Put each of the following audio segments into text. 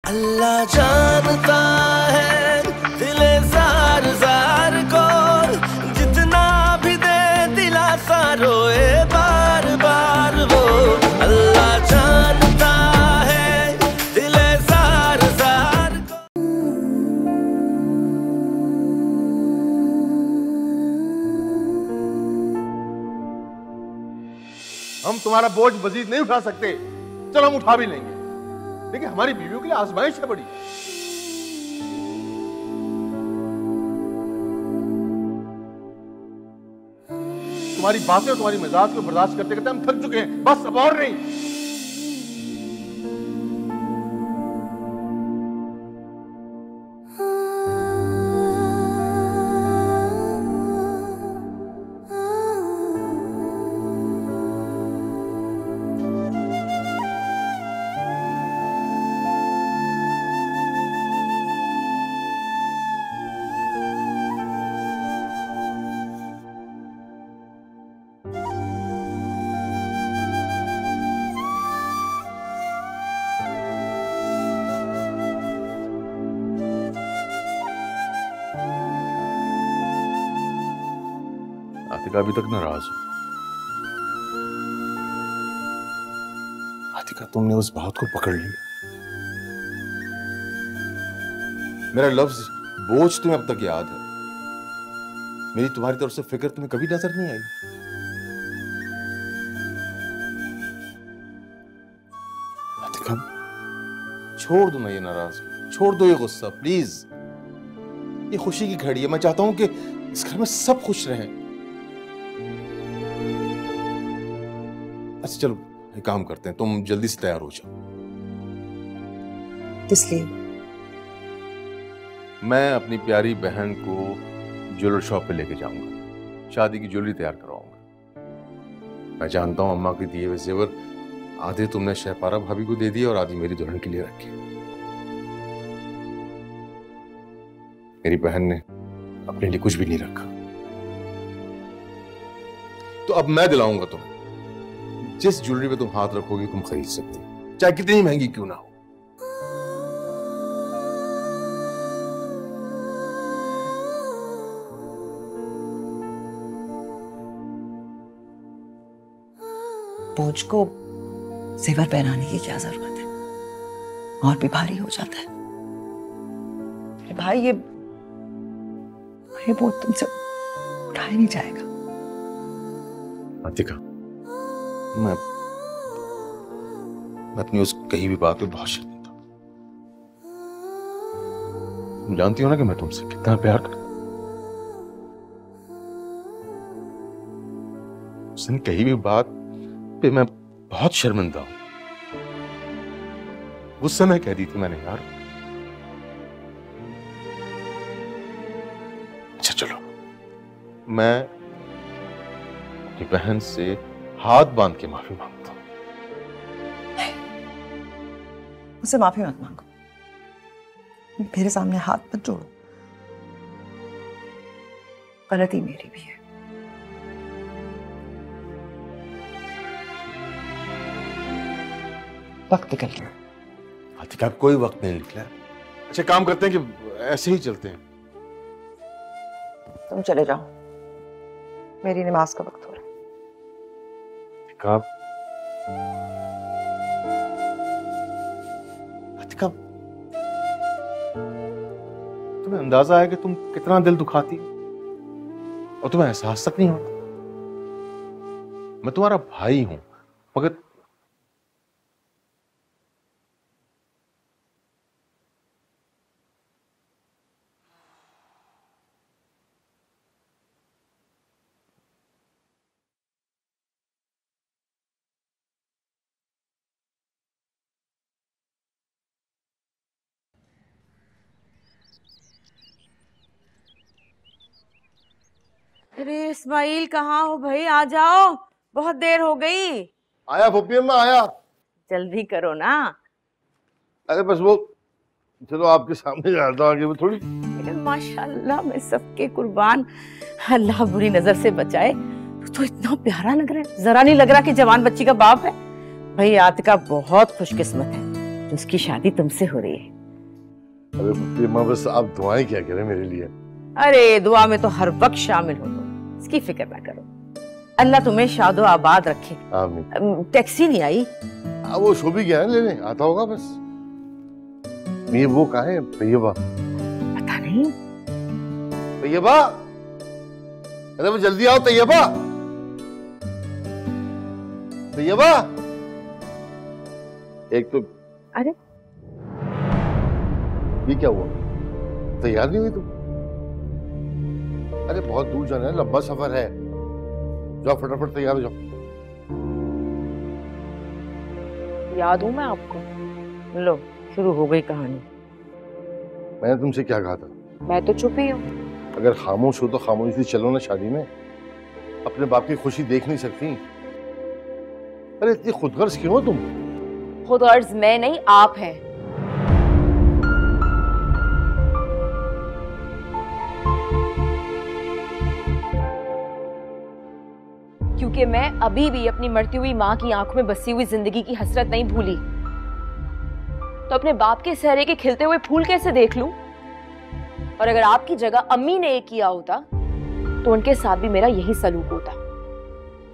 अल्लाह जानता है दिले जार जार को, जितना भी दे दिलासा रोए बार बार वो। अल्लाह जानता है दिले जार जार को। हम तुम्हारा बोझ मजीद नहीं उठा सकते, चलो हम उठा भी लेंगे, लेकिन हमारी बीवियों के लिए आजमाइश है बड़ी। तुम्हारी बातें और तुम्हारी मिजाज को बर्दाश्त करते करते हम थक चुके हैं, बस अब और नहीं। आतिका अभी तक नाराज हो। आतिका, तुमने उस बात को पकड़ लिया। मेरा लफ्ज बोझ तुम्हें अब तक याद है। मेरी तुम्हारी तरफ से फिक्र तुम्हें कभी नजर नहीं आई। आतिका, छोड़ दो ना ये नाराज, छोड़ दो ये गुस्सा प्लीज। ये खुशी की घड़ी है, मैं चाहता हूं कि इस घर में सब खुश रहें। अच्छा चलो एक काम करते हैं, तुम जल्दी से तैयार हो जाओ। किस लिए? मैं अपनी प्यारी बहन को ज्वेलर शॉप पे लेके जाऊंगा, शादी की ज्वेलरी तैयार करवाऊंगा। मैं जानता हूं अम्मा के दिए हुए जेवर आधे तुमने शहपारा भाभी को दे दिए और आधी मेरी दुल्हन के लिए रखे। मेरी बहन ने अपने लिए कुछ भी नहीं रखा, तो अब मैं दिलाऊंगा तुम्हें। जिस ज्वेलरी पे तुम हाथ रखोगे तुम खरीद सकती हो, चाहे कितनी महंगी क्यों ना हो। बोझ को जेवर पहनाने की क्या जरूरत है, और भी भारी हो जाता है। भाई ये बोझ तुमसे उठाया नहीं जाएगा। आतिका, मैं अपनी उस कही भी बात पे बहुत शर्मिंदा हूं। तुम जानती हो ना कि मैं तुमसे कितना प्यार करता हूं। उसने कही भी बात पे मैं बहुत शर्मिंदा हूं। गुस्से में कह दी थी मैंने यार। अच्छा चलो, मैं अपनी बहन से हाथ बांध के माफी मांगता हूं। मुझसे माफी मत मांगो, मेरे सामने हाथ मत जोड़ो। गलती मेरी भी है। वक्त निकल गया। आतिका, कोई वक्त नहीं निकला। अच्छा काम करते हैं कि ऐसे ही चलते हैं। तुम चले जाओ, मेरी नमाज का वक्त हो रहा है। आतिका, तुम्हें अंदाजा है कि तुम कितना दिल दुखाती हो और तुम्हें एहसास तक नहीं होता। मैं तुम्हारा भाई हूं, मगर अरे इस्माइल, कहाँ हो भाई? आ जाओ, बहुत देर हो गई। आया फुप्पी अम्मा आया। जल्दी करो ना। अरे बस वो चलो आपके सामने जाता हूं, आगे वो थोड़ी। माशाल्लाह, मैं सबके कुर्बान। अल्लाह बुरी नजर से बचाए। तो इतना प्यारा लग रहा है, जरा नहीं लग रहा कि जवान बच्ची का बाप है। भाई आतिका बहुत खुशकिस्मत है जो उसकी शादी तुमसे हो रही है। अरे पुप्पी अम्मा बस आप दुआएं क्या करें मेरे लिए। अरे दुआ में तो हर वक्त शामिल हो तुम, इसकी फिक्र ना करो। अल्लाह तुम्हें शादो आबाद रखे। आमीन। टैक्सी नहीं आई? वो शो भी गया है लेने, आता होगा बस। ये वो कहाँ है तैयबा? पता नहीं। तैयबा, अरे वो जल्दी आओ तैयबा। तैयबा, एक तो अरे ये क्या हुआ, तैयार नहीं हुई तुम? अरे बहुत दूर जाना है, लंबा सफर है, जाओ फटाफट तैयार हो जाओ। याद हूं मैं आपको। लो शुरू हो गई कहानी। मैंने तुमसे क्या कहा था? मैं तो चुप ही हूँ। अगर खामोश हो तो खामोशी से चलो ना शादी में, अपने बाप की खुशी देख नहीं सकती? अरे इतनी खुदगर्ज क्यों हो तुम? खुदगर्ज मैं नहीं, आप हैं। क्योंकि मैं अभी भी अपनी मरती हुई माँ की आंखों में बसी हुई जिंदगी की हसरत नहीं भूली, तो अपने बाप के चेहरे के खिलते हुए फूल कैसे देख लूं? और अगर आपकी जगह अम्मी ने ये किया होता तो उनके साथ भी मेरा यही सलूक होता।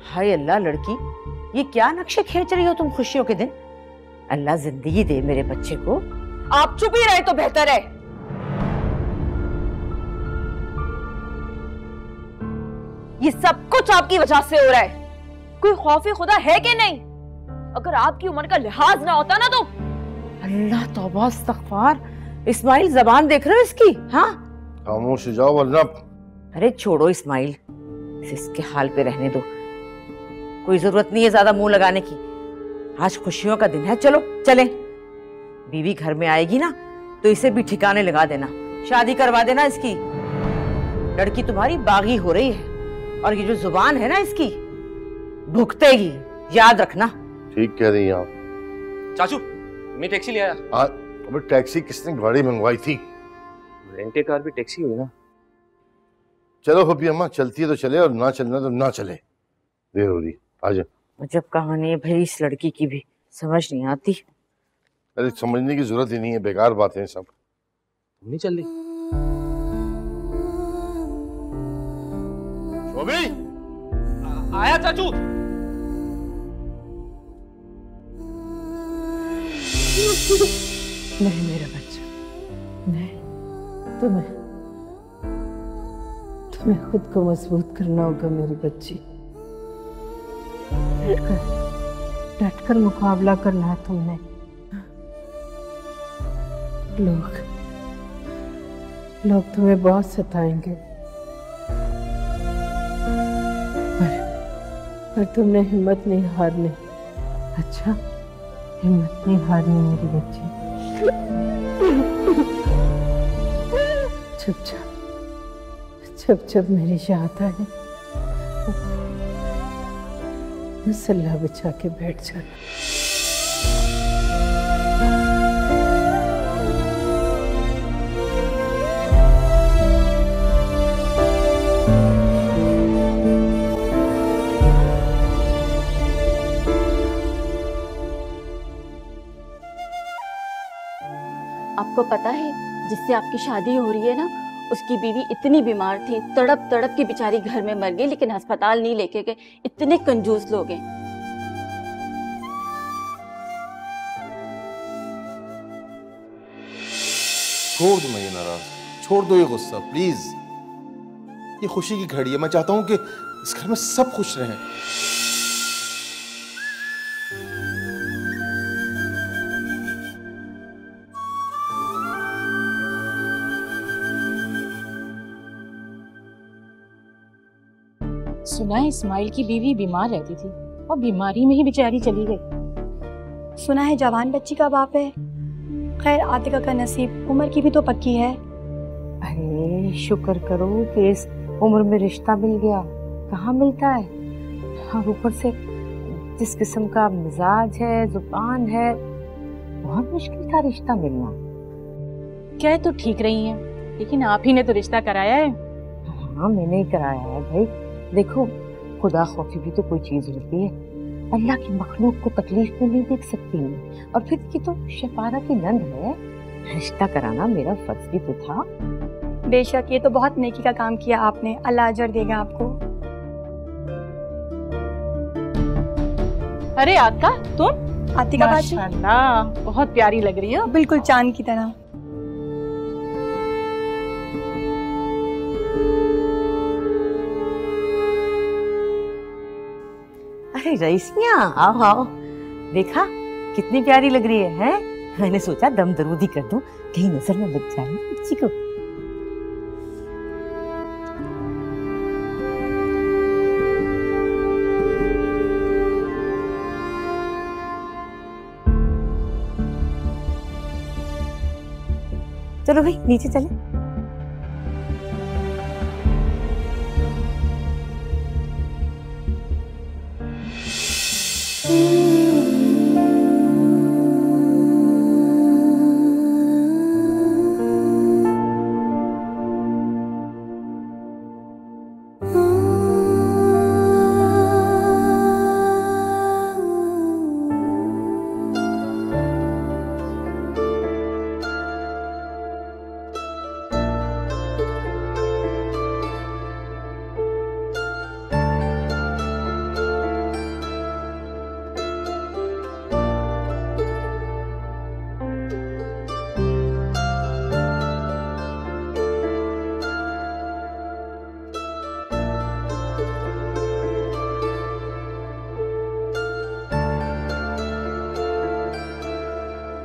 हाय अल्लाह लड़की, ये क्या नक्शे खींच रही हो तुम खुशियों के दिन? अल्लाह जिंदगी दे मेरे बच्चे को। आप चुप ही रहे तो बेहतर है। ये सब कुछ आपकी वजह से हो रहा है। कोई खौफ खुदा है कि नहीं? अगर आपकी उम्र का लिहाज ना होता ना तो। अल्लाह तौबा इस्तगफार। इस्माइल जबान देख रहे हो इसकी? हाँ खामोश हो जाओ वरना। अरे छोड़ो इस्माइल, इसके हाल पे रहने दो। कोई जरूरत नहीं है ज्यादा मुंह लगाने की। आज खुशियों का दिन है, चलो चलें। बीवी घर में आएगी ना तो इसे भी ठिकाने लगा देना, शादी करवा देना इसकी। लड़की तुम्हारी बागी हो रही है और ये जो जुबान है ना इसकी, भुगतेगी, याद रखना। ठीक कह रही हैं आप। चाचू मैं टैक्सी ले आया। अबे टैक्सी किसने गाड़ी मंगवाई थी? रेंटे कार भी टैक्सी हुई ना। चलो पप्पी अम्मा, चलती है तो चले और ना चलना तो ना चले, देर हो रही। आजा। जब कहानी है भाई इस लड़की की भी समझ नहीं आती। अरे समझने की जरूरत ही नहीं है, बेकार बातें हैं सब। नहीं चल रही। शोभी आया चाचू। नहीं मेरा बच्चा, नहीं। तुम्हें खुद को मजबूत करना होगा मेरी बच्ची। डटकर मुकाबला करना है तुमने। लोग तुम्हें बहुत सताएंगे, पर तुमने हिम्मत नहीं हारनी। अच्छा, हिम्मत नहीं हारनी मेरी बच्ची। चुप मेरी याद आए मसल्ला बिछा के बैठ जाना। आपको पता है जिससे आपकी शादी हो रही है ना, उसकी बीवी इतनी बीमार थी, तड़प तड़प की बेचारी घर में मर गई, लेकिन अस्पताल नहीं लेके गए। इतने कंजूस लोग हैं। छोड़ दो, मैं ये नाराज, छोड़ दो ये गुस्सा प्लीज। ये खुशी की घड़ी है, मैं चाहता हूं कि इस घर में सब खुश रहें। सुना है इस्माइल की बीवी बीमार रहती थी और बीमारी में ही बेचारी चली गई। सुना है जवान बच्ची का बाप है। खैर आतिका का नसीब, उम्र की भी तो पक्की है। अरे शुक्र करो कि इस उम्र में रिश्ता मिल गया, कहाँ मिलता है। और ऊपर से जिस किस्म का मिजाज है, जुबान है, बहुत मुश्किल था रिश्ता मिलना। कह तो ठीक रही हैं, लेकिन आप ही ने तो रिश्ता कराया है। हाँ मैंने ही कराया है भाई। देखो खुदा खौफी भी तो कोई चीज होती है। अल्लाह की मखलूक को तकलीफ में नहीं देख सकती। और फिर की तो शफारा की नंद है, रिश्ता कराना मेरा फर्ज भी तो था। बेशक, ये तो बहुत नेकी का काम किया आपने, अल्लाह अजर देगा आपको। अरे आका, तुम? आतिका बाजी, माशाल्लाह, बहुत प्यारी लग रही हो। बिल्कुल चांद की तरह। अरे रईसिया, आओ आओ, देखा कितनी प्यारी लग रही है, हैं? मैंने सोचा दम दरूदी कर दूं, कहीं नजर न लग जाए बच्ची को। चलो भाई नीचे चले।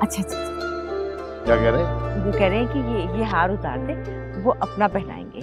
अच्छा अच्छा, क्या कह रहे हैं? वो कह रहे हैं कि ये हार उतार दे, वो अपना पहनाएंगे।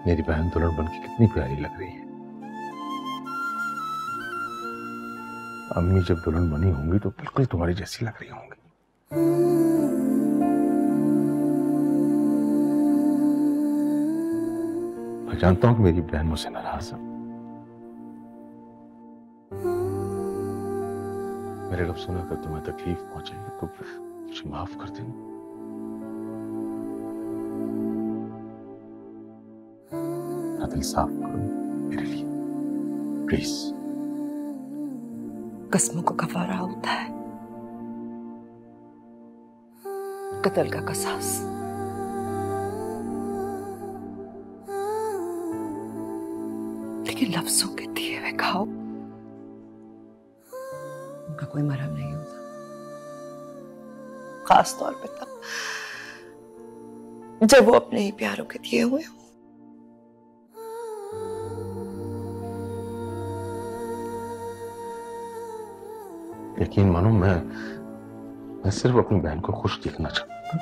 मेरी बहन दुल्हन बनके कितनी प्यारी लग रही है। अम्मी जब दुल्हन बनी होंगी तो बिल्कुल तुम्हारी जैसी लग रही होंगी। मैं जानता हूं कि मेरी बहन मुझसे नाराज है। मेरे लफ्ज़ों में अगर तुम्हें तकलीफ पहुंचेगी तो मुझे माफ कर देना। दिल साफ करो मेरे लिए, प्लीज। कस्मों को कफारा होता है, कत्ल का कसास। लेकिन लफ्जों के दिए हुए घाव उनका कोई मरहम नहीं होता, खास तौर पे तब जब वो अपने ही प्यारों के दिए हुए हो। यकीन मानो, मैं सिर्फ अपनी बहन को खुश देखना चाहता हूं।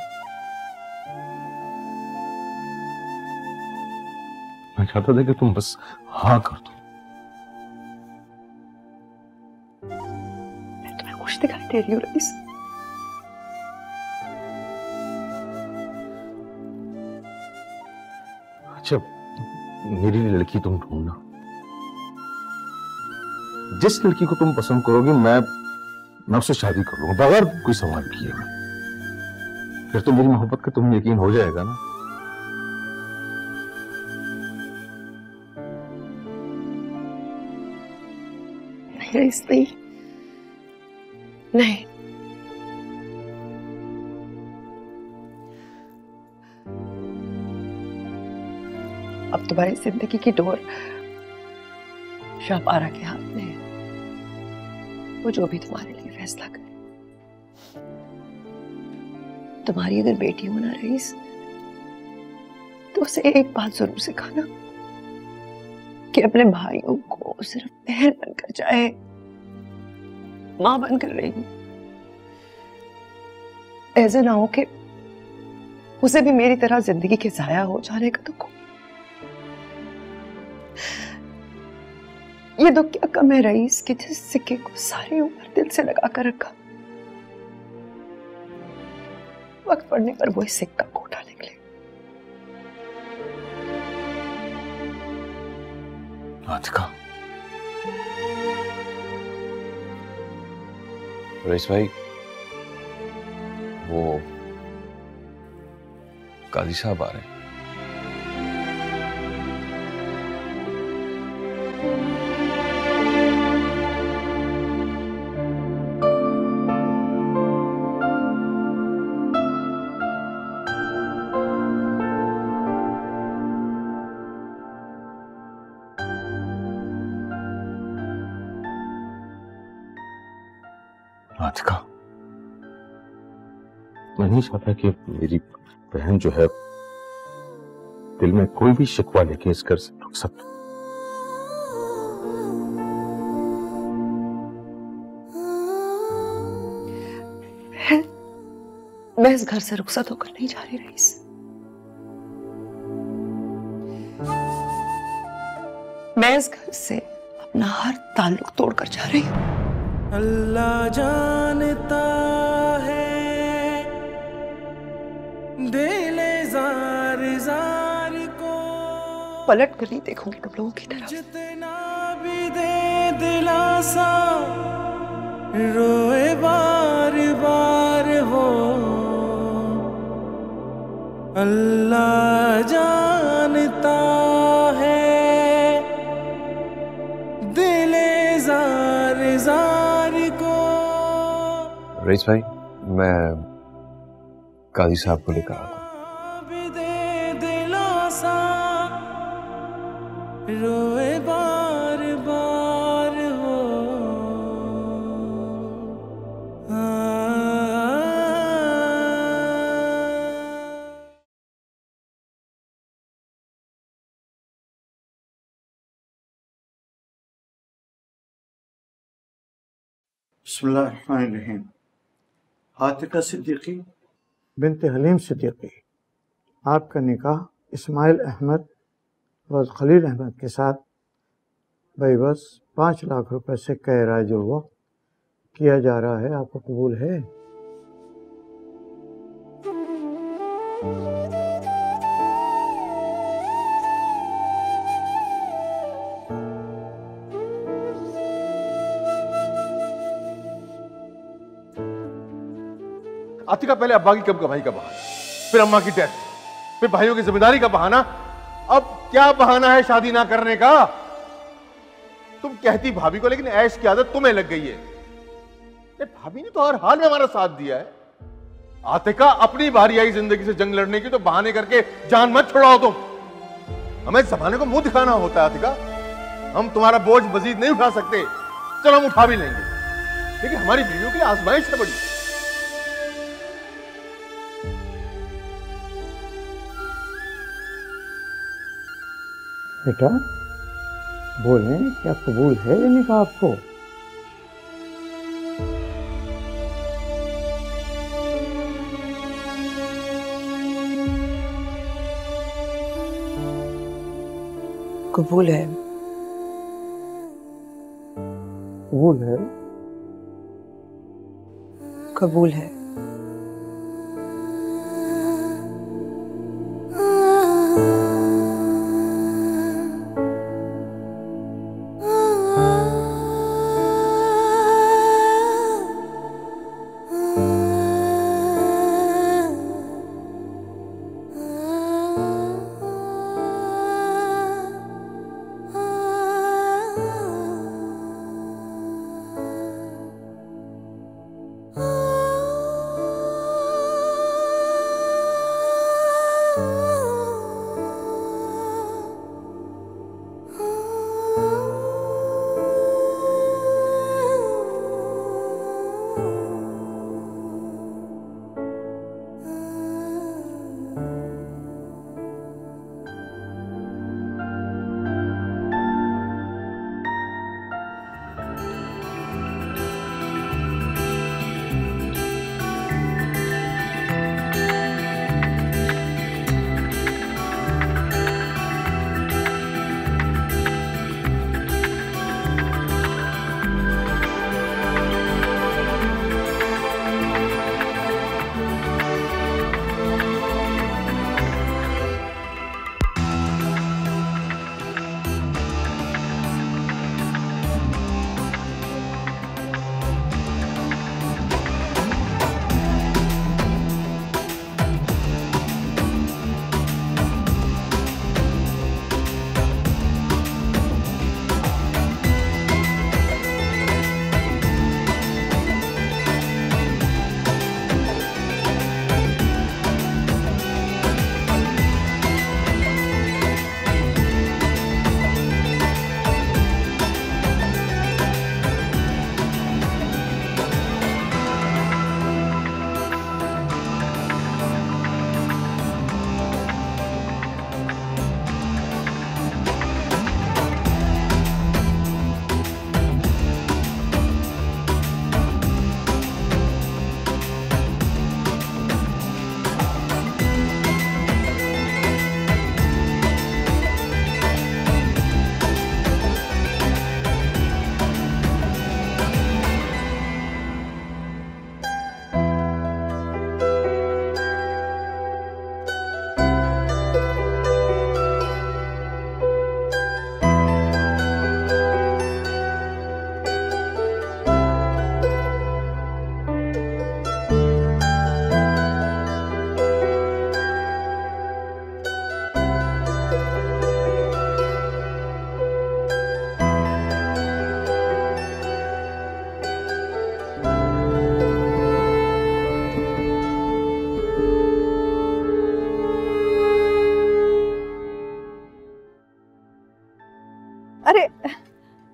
मैं चाहता था कि तुम बस हाँ कर दो। मैं तुम्हें खुश दिखाई दे रही हूँ रईस? अच्छा, मेरी लड़की तुम ढूंढना, जिस लड़की को तुम पसंद करोगे मैं उससे शादी कर लूंगा बगैर कोई सवाल किए हुए। फिर तो मेरी मोहब्बत का तुम्हें यकीन हो जाएगा ना। नहीं, नहीं, अब तुम्हारी जिंदगी की डोर शाहपारा के हाथ में है। वो जो भी तुम्हारे लिए फैसला करे। तुम्हारी अगर बेटी हो ना रईस, तो उसे एक बात जरूर सिखाना कि अपने भाइयों को सिर्फ बहन बनकर जाए, मां बनकर रही। ऐसे ना हो कि उसे भी मेरी तरह जिंदगी के जाया हो जाने का दुख हो। ये दुख क्या कम है रईस कि जिस सिक्के को सारी उम्र दिल से लगा कर रखा, वक्त पड़ने पर वो इस सिक्का को उठा निकले। आतिका, रईस भाई, वो काजी साहब आ रहे हैं। आतिका, मैं नहीं चाहता कि मेरी बहन जो है दिल में कोई भी शिकवा लेके इस घर से रुखसत। मैं इस घर से रुखसत होकर नहीं जा रही रईस। मैं इस घर से अपना हर ताल्लुक तोड़कर जा रही हूँ। अल्लाह जानता है दिले जार जार को, पलट कर नहीं देखूंगी तुम लोगों की तरफ। जितना भी दे दिलासा, रोए बार बार हो। अल्लाह जानता है दिले जार जार को। रईस भाई, मैं काजी साहब को लेकर आता हूँ। रोए बार बार हो। बिस्मिल्लाहिर्रहमानिर्रहीम। आतिका सिद्दीकी बिनते हलीम सिद्दीकी, आपका निकाह इस्माइल अहमद और खलील अहमद के साथ बस 5 लाख रुपए से कै राय जुड़वा किया जा रहा है। आपको कबूल है? आतिका, पहले अब्बा की कब कमाई का बहाना, फिर अम्मा की डेथ, फिर भाइयों की जिम्मेदारी का बहाना, अब क्या बहाना है शादी ना करने का? तुम कहती भाभी को, लेकिन ऐश की आदत तुम्हें लग गई है। भाभी ने तो हर हाल में हमारा साथ दिया है। आतिका, अपनी बारी आई जिंदगी से जंग लड़ने की तो बहाने करके जान मत छुड़ाओ तुम। हमें जमाने को मुंह दिखाना होता है आतिका। हम तुम्हारा बोझ मजीद नहीं उठा सकते। चलो हम उठा भी लेंगे, लेकिन हमारी बीवियों के लिए आजमाइश है बड़ी। बेटा बोलें, क्या कबूल है ये निकाह आपको? कबूल है। कबूल है। कबूल है।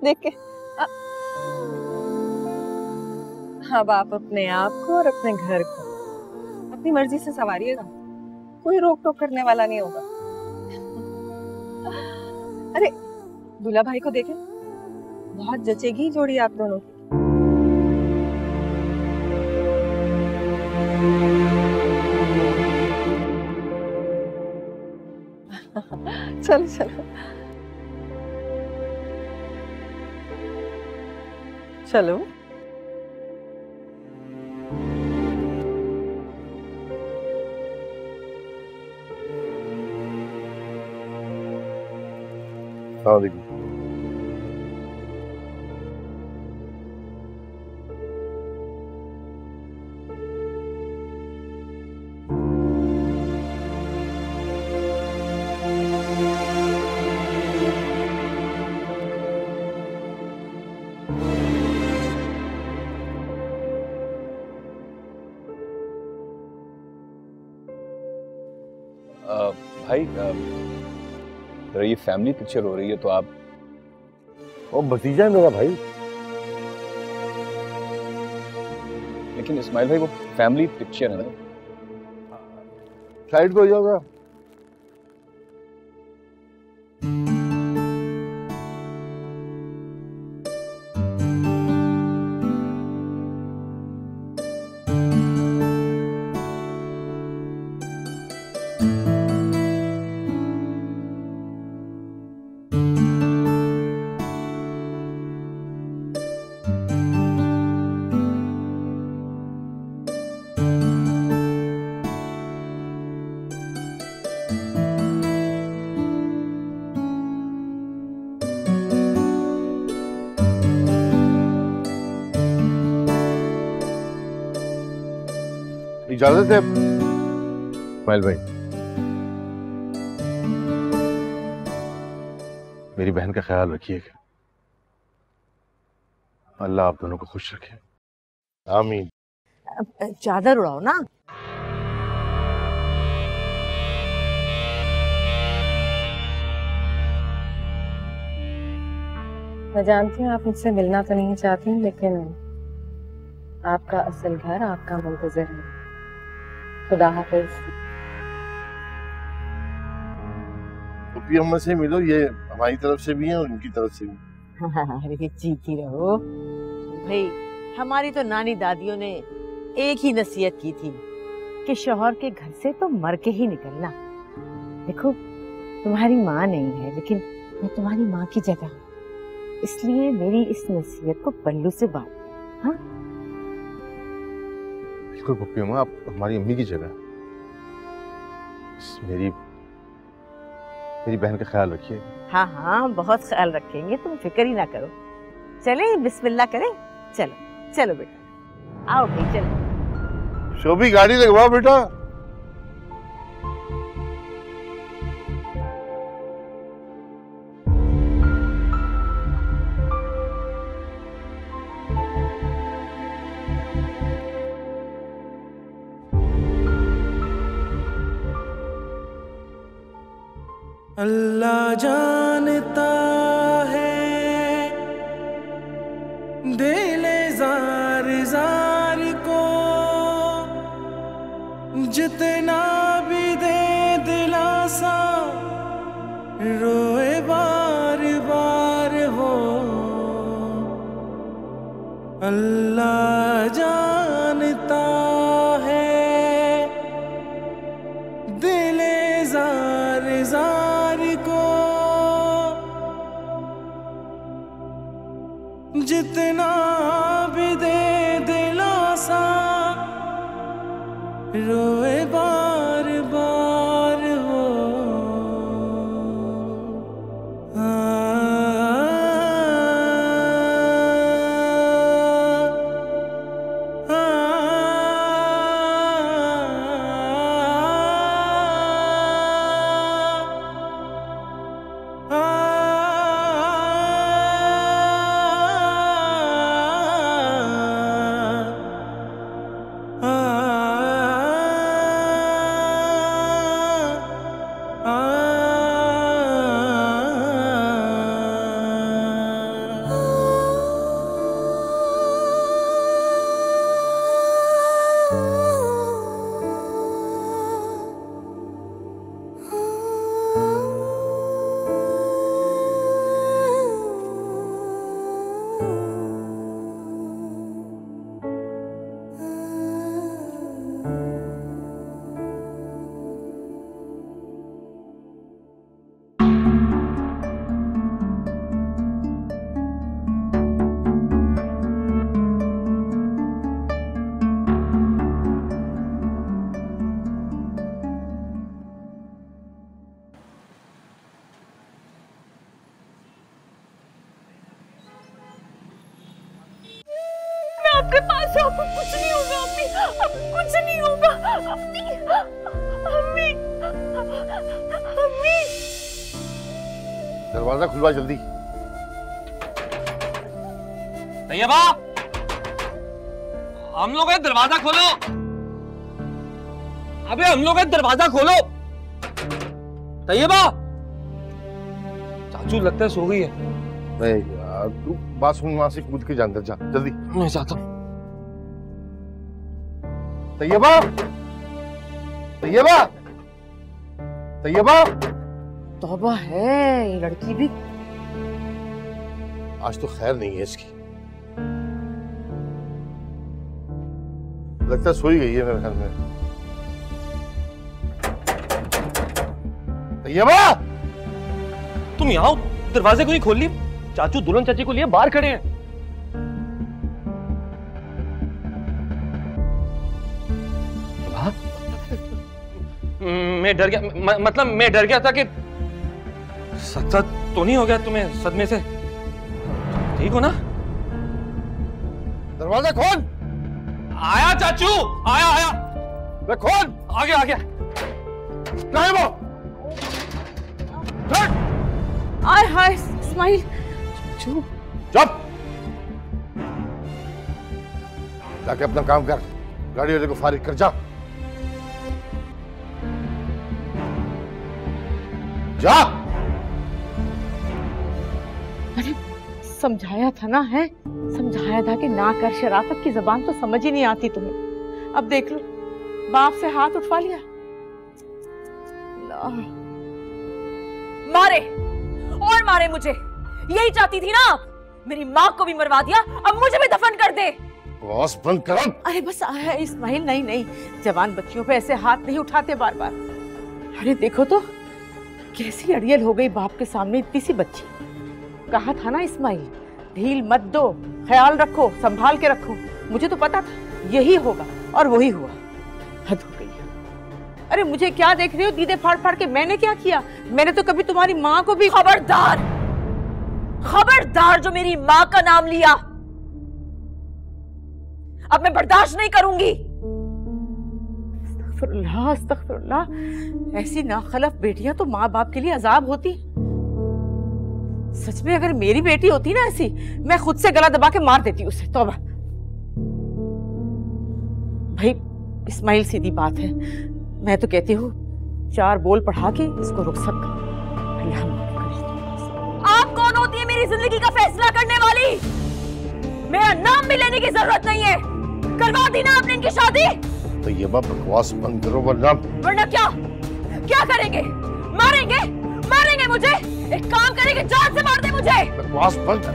देख के। अब आप अपने आप को और अपने घर को अपनी मर्जी से संवारिएगा, कोई रोक टोक करने वाला नहीं होगा। अरे दूल्हा भाई को देखे, बहुत जचेगी जोड़ी आप दोनों की। चलो चलो चलो। भाई अगर ये फैमिली पिक्चर हो रही है तो आप, वो भतीजा है मेरा भाई। लेकिन इस्माइल भाई वो फैमिली पिक्चर है ना। साइड पे हो जाओगा। इजाजत है इस्माइल भाई। मेरी बहन का ख्याल रखिएगा। अल्लाह आप दोनों को खुश रखे। आमीन। चादर उड़ाओ ना। मैं जानती हूँ आप मुझसे मिलना तो नहीं चाहती, लेकिन आपका असल घर आपका मुंतजर है। खुदा हाफिज। पप्पी अम्मा से मिलो, ये हमारी तरफ से भी है और उनकी तरफ से भी। अरे जीती रहो भाई। हमारी तो नानी दादियों ने एक ही नसीहत की थी कि शौहर के घर से तो मर के ही निकलना। देखो तुम्हारी माँ नहीं है, लेकिन मैं तुम्हारी माँ की जगह, इसलिए मेरी इस नसीहत को पल्लू से बांध। हाँ बिल्कुल पप्पी अम्मा, आप हमारी अम्मी की जगह। मेरी बहन का ख्याल रखिए। हाँ हाँ बहुत ख्याल रखेंगे, तुम फिक्र ही ना करो। चले बिस्मिल्लाह करें। चलो चलो बेटा, आओ भाई चलो। शोभी गाड़ी लगवाओ बेटा। अल्लाह जानता है दिले जार जार को, जितना भी दे दिलासा रोए बार बार हो। अल्लाह जानता है दिले जार जार जितना भी दे दिलासा रोए बार बार हो। आपके पास हो, आपको कुछ नहीं होगा अम्मी, आपको कुछ नहीं होगा अम्मी, अम्मी, अम्मी। दरवाजा खुलवा जल्दी। तैयबा, हम लोग हैं, दरवाजा खोलो। अबे हम लोग हैं, दरवाजा खोलो। तैयबा, चाचू लगता है सो गई है। नहीं यार, तू बाथरूम वहां से कूद के जा, अंदर जा जल्दी। मैं जाता हूँ। तैयबा, तैयबा, तैयबा। तौबा है, ये लड़की भी। आज तो खैर नहीं है इसकी, लगता है सोई गई है मेरे ख्याल में। तैयबा, तुम यहाँ हो, दरवाजे को नहीं खोल लिए? चाचू दुल्हन चाची को लिए बाहर खड़े हैं। मैं डर गया, मतलब मैं डर गया था कि सच तो नहीं हो गया तुम्हें सदमे से। ठीक हो ना? दरवाजा खोल। आया चाचू, आया आया। खोल। आ गया आ गया। कहाँ है वो? आय हाय इस्माइल। चाचू चुप, जाके अपना काम कर, गाड़ी वाले को फारिग कर। जा जा। अरे समझाया था ना, है समझाया था कि ना कर, शराफत की जबान तो समझ ही नहीं आती तुम्हें। अब देख लो, बाप से हाथ उठवा लिया। मारे और मारे मुझे, यही चाहती थी ना आप? मेरी माँ को भी मरवा दिया, अब मुझे भी दफन कर दे। बस बंद करो। अरे बस आया इस्माइल, नहीं नहीं, जवान बच्चियों पे ऐसे हाथ नहीं उठाते बार बार। अरे देखो तो कैसी अड़ियल हो गई बाप के सामने, इतनी सी बच्ची। कहा था ना इस्माइल, ढील मत दो, ख्याल रखो, संभाल के रखो। मुझे तो पता था यही होगा और वही हुआ। हद हो गई। अरे मुझे क्या देख रहे हो दीदे फाड़ फाड़ के? मैंने क्या किया? मैंने तो कभी तुम्हारी माँ को भी। खबरदार, खबरदार जो मेरी माँ का नाम लिया, अब मैं बर्दाश्त नहीं करूंगी। अस्तगफिरुल्लाह, अस्तगफिरुल्लाह। ऐसी नाखलफ बेटियां तो माँ बाप के लिए अजाब होती। सच में अगर मेरी बेटी होती ना ऐसी, मैं खुद से गला दबा के मार देती उसे। तौबा। भाई इस्माइल, सीधी बात है, मैं तो कहती हूँ 4 बोल पढ़ा के इसको रुखसत कर। आप कौन होती है मेरी जिंदगी का फैसला करने वाली? मेरा नाम भी लेने की जरूरत नहीं है। करवा दी ना आपने इनकी शादी। तो ये बकवास बंद करो, वरना क्या क्या करेंगे? मारेंगे, मारेंगे मुझे? एक काम करेंगे, जान से मार दे मुझे। बकवास बंद कर।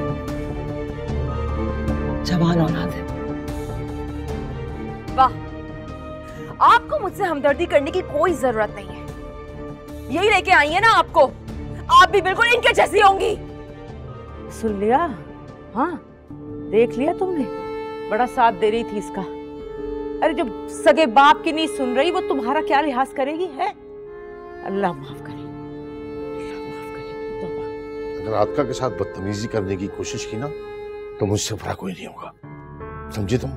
जवान औलाद है। वाह, आपको मुझसे हमदर्दी करने की कोई जरूरत नहीं है। यही लेके आई है ना आपको, आप भी बिल्कुल इनके जैसी होंगी। सुन लिया? हाँ, देख लिया तुमने, बड़ा साथ दे रही थी इसका। अरे जब सगे बाप की नहीं सुन रही, वो तुम्हारा क्या लिहाज करेगी? है अल्लाह माफ करे, अल्लाह माफ करे। तौबा। अगर आतिका के साथ बदतमीजी करने की कोशिश की ना, तो मुझसे बुरा कोई नहीं होगा, समझे तुम?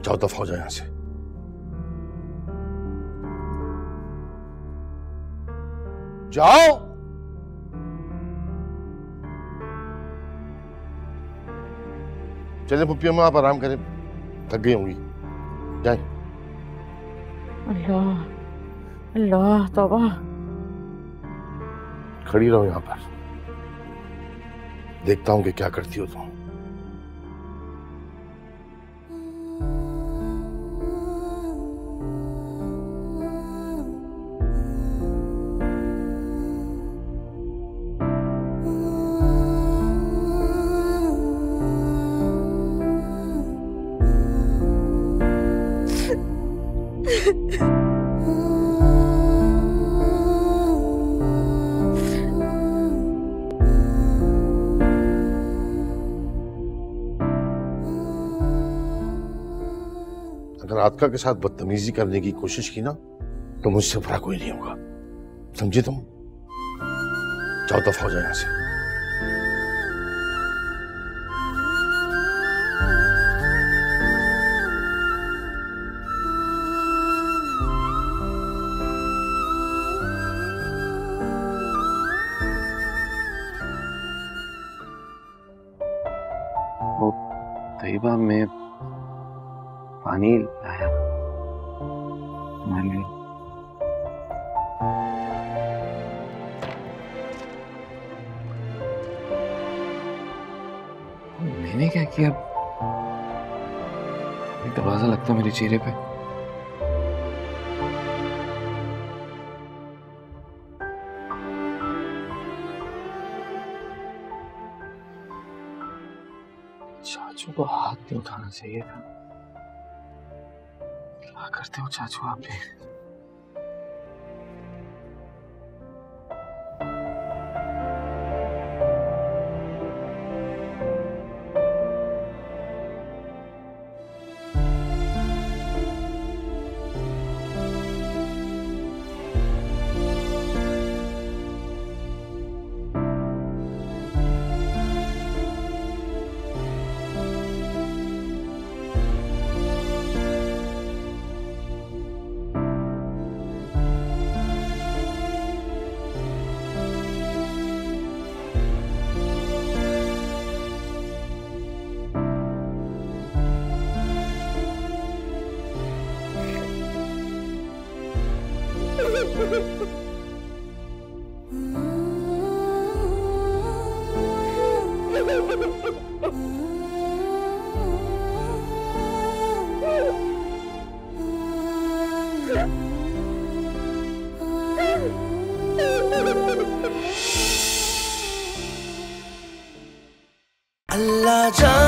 जाओ, दफा हो जाओ यहां से। जाओ। चले पुप्पी अम्मा, आप आराम करें, थक गई होंगी, जाए। अल्लाह अल्लाह, तौबा। खड़ी रहो यहां पर, देखता हूं कि क्या करती हो तुम। अगर आतिका के साथ बदतमीजी करने की कोशिश की ना, तो मुझसे बुरा कोई नहीं होगा, समझे तुम? जाओ, दफा हो जाए यहां से। तैयबा, मैं पानी लाया तुम्हारे लिए। मैंने क्या किया? दरवाजा लगता मेरे चेहरे पे। चाचू को हाथ नहीं उठाना चाहिए था। क्या करते हो चाचू आप भी? अल्लाह जाने